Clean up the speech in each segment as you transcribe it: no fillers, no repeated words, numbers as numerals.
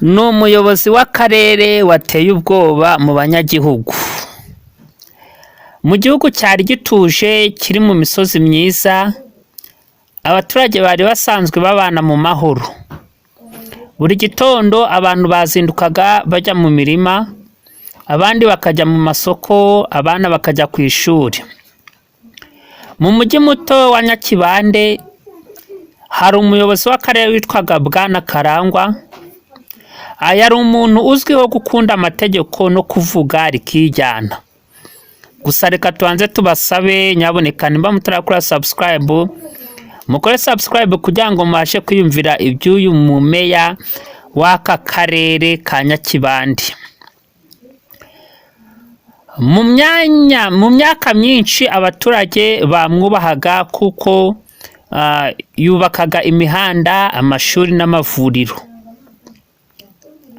ni umuyobozi w'akarere wateye ubwoba mu banyagihugu. Mu gihugu cyari gituje kiri mu misozi myiza, abaturage bari basanzwe babana mu mahoro. Buri gitondo abantu bazindukaga bajya mu mirima, abandi bakajya mu masoko, abana bakajya ku ishuri. Mu mujyi muto wa Nyakibande hari umuyobozi w'akarere witwaga Bwana Karangwa. Yari umuntu uzwiho gukunda amategeko no kuvuga rikijyana. Gusa reka tubanze tubasabe nyaboneka nimba mutarakora subscribe, mukore subscribe kugira ngo mubashe kwiyumvira iby'uyu mumeya w'aka karere ka Nyakibande. Mu myaka myinshi abaturage bamwubahaga kuko yubakaga imihanda, amashuri n'amavuriro.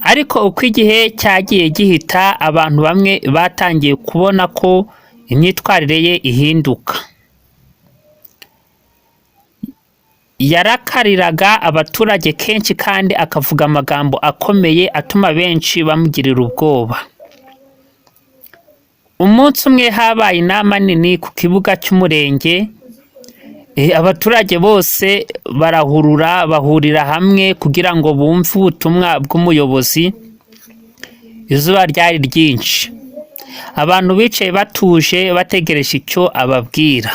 Ariko uko igihe cyagiye gihita, abantu bamwe batangiye kubona ko imyitwarire ye ihinduka. Yarakariraga abaturage kenshi kandi akavuga amagambo akomeye atuma benshi bamugirira ubwoba. Umunsi umwe habaye inama nini ku kibuga cy'umurenge. Abaturage bose barahurura bahurira hamwe kugira ngo bumve ubutumwa bw'umuyobozi. Izuba ryari ryinshi, abantu bicaye batuje bategereje icyo ababwira.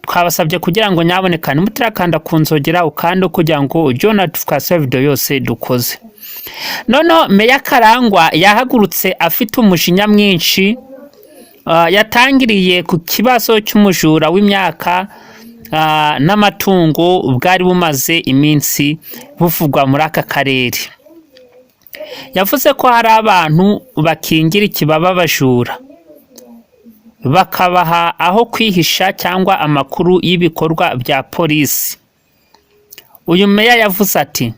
Twabasabye kugira ngo nyaboneka nimutarakanda ku nzogera ukande kugira ngo ujye notification video yose dukoze. Noneho Meya Karangwa yahagurutse afite umujinya mwinshi. Yatangiriye ku kibazo cy'umujura w'imyaka n'amatungo bwari bumaze iminsi buvugwa muri aka karere. Yavuze ko hari abantu bakingira ikibaba abajura, bakabaha aho kwihisha cyangwa amakuru y'ibikorwa bya polisi. Uyu meya yavuze ati,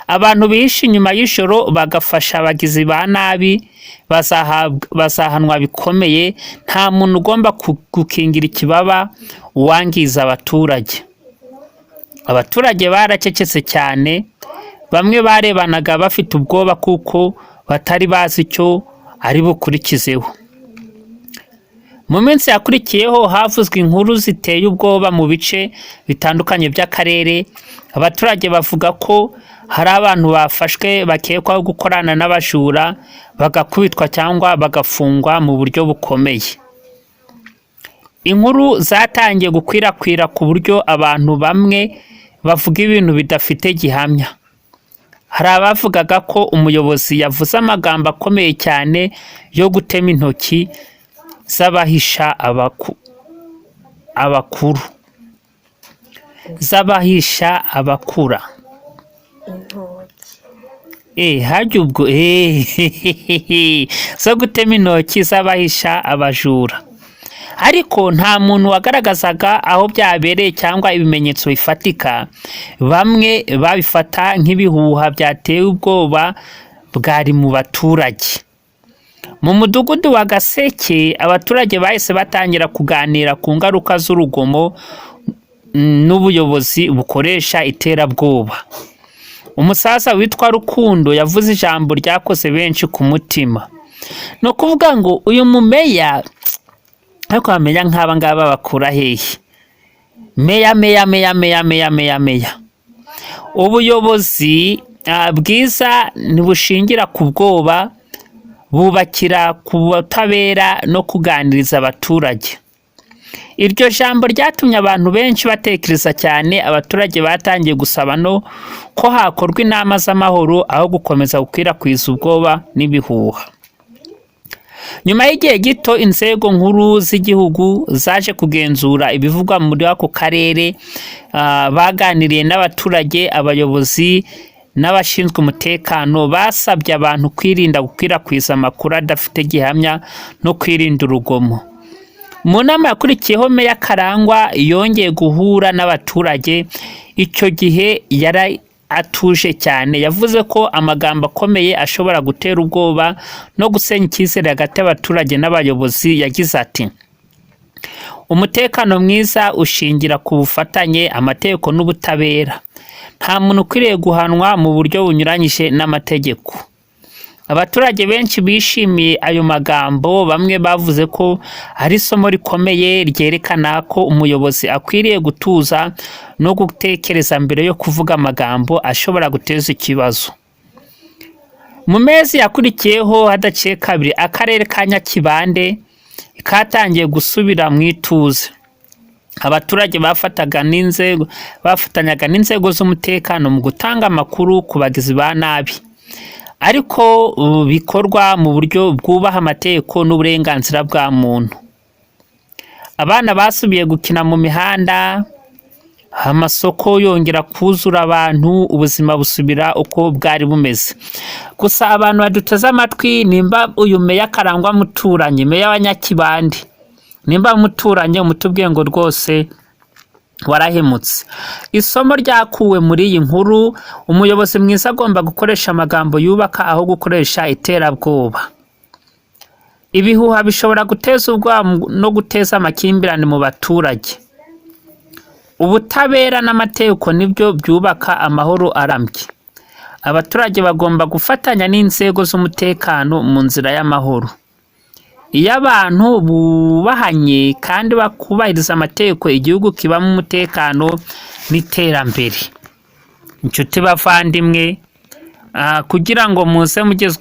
abantu bihishe inyuma y'ijoro bagafasha abagizi ba nabi bazahanwa bikomeye. Nta muntu ugomba gukingira ikibaba uwangiza abaturage. Abaturage baracecetse cyane, bamwe barebanaga bafite ubwoba kuko batari bazi icyo ari bukurikizeho. Mu minsi yakurikiyeho havuzwe inkuru ziteye ubwoba mu bice bitandukanye by'akarere. Abaturage bavuga ko hari abantu bafashwe bakekwaho gukorana n'abajura, bagakubitwa cyangwa bagafungwa mu buryo bukomeye. Inkuru zatangiye gukwirakwira ku buryo abantu bamwe bavuga ibintu bidafite gihamya. Hari abavugaga ko umuyobozi yavuze amagambo akomeye cyane yo gutema intoki z'abahisha abakuru, z'abahisha abakura. Hajya ubwo zo gutema intoki z'abahisha abajura. Ariko nta muntu wagaragazaga aho byabereye cyangwa ibimenyetso bifatika. Bamwe babifata nk'ibihuha byatewe ubwoba bwari mu baturage. Mu mudugudu wa Gaseke abaturage bahise batangira kuganira ku ngaruka z'urugomo n'ubuyobozi bukoresha iterabwoba. Umusaza witwa Rukundo yavuze ijambo ryakoze benshi ku mutima. No kuvuga ngo uyu mumeya ariko bamenya nk'aba ngaba bakura hehe? Meya. Ubuyobozi bwiza ntibushingira ku bwoba, bubakira ku butabera no kuganiriza abaturage. Iryo jambo ryatumye abantu benshi batekereza cyane. Abaturage batangiye gusaba ko hakorwa inama z'amahoro aho gukomeza gukwirakwiza ubwoba n'ibihuha. Nyuma y'igihe gito inzego nkuru z'igihugu zaje kugenzura ibivugwa muri ako karere. Baganiriye n'abaturage, abayobozi n'abashinzwe umutekano basabye abantu kwirinda gukwirakwiza amakuru adafite gihamya no kwirinda urugomo. Mu nama yakurikiyeho Meya Karangwa yongeye guhura n'abaturage. Icyo gihe yari atuje cyane. Yavuze ko amagambo akomeye ashobora gutera ubwoba no gusenya icyizere hagati y'abaturage n'abayobozi. Yagize ati, umutekano mwiza ushingira ku bufatanye, amategeko n'ubutabera. nta muntu ukwiriye guhanwa mu buryo bunyuranyije n'amategeko. Abaturage benshi bishimiye ayo magambo, bamwe bavuze ko ari isomo rikomeye ryerekana ko umuyobozi akwiriye gutuza no gutekereza mbere yo kuvuga amagambo ashobora guteza ikibazo. Mu mezi yakurikiyeho hadaciye kabiri, akarere ka Nyakibande katangiye gusubira mu ituze. Abaturage bafatanyaga n'inzego z'umutekano mu gutanga amakuru ku bagizi ba nabi, ariko bikorwa mu buryo bwubaha amategeko n'uburenganzira bwa muntu. Abana basubiye gukina mu mihanda, amasoko yongera kuzura abantu, ubuzima busubira uko bwari bumeze. Gusa abantu baduteze amatwi, nimba uyu meya Karangwa muturanye, meya wa Nyakibande, nimba muturanye umutubwiye ngo rwose warahemutse. Isomo ryakuwe muri iyi nkuru: umuyobozi mwiza agomba gukoresha amagambo yubaka aho gukoresha iterabwoba. Ibihuha bishobora guteza ubwoba no guteza amakimbirane mu baturage. Ubutabera n'amategeko nibyo byubaka amahoro arambye. Abaturage bagomba gufatanya n'inzego z'umutekano mu nzira y'amahoro. Iyo abantu bubahanye kandi bakubahiriza amategeko, igihugu kibamo umutekano n'iterambere. Inshuti bavandimwe, kugira ngo muze mugezwe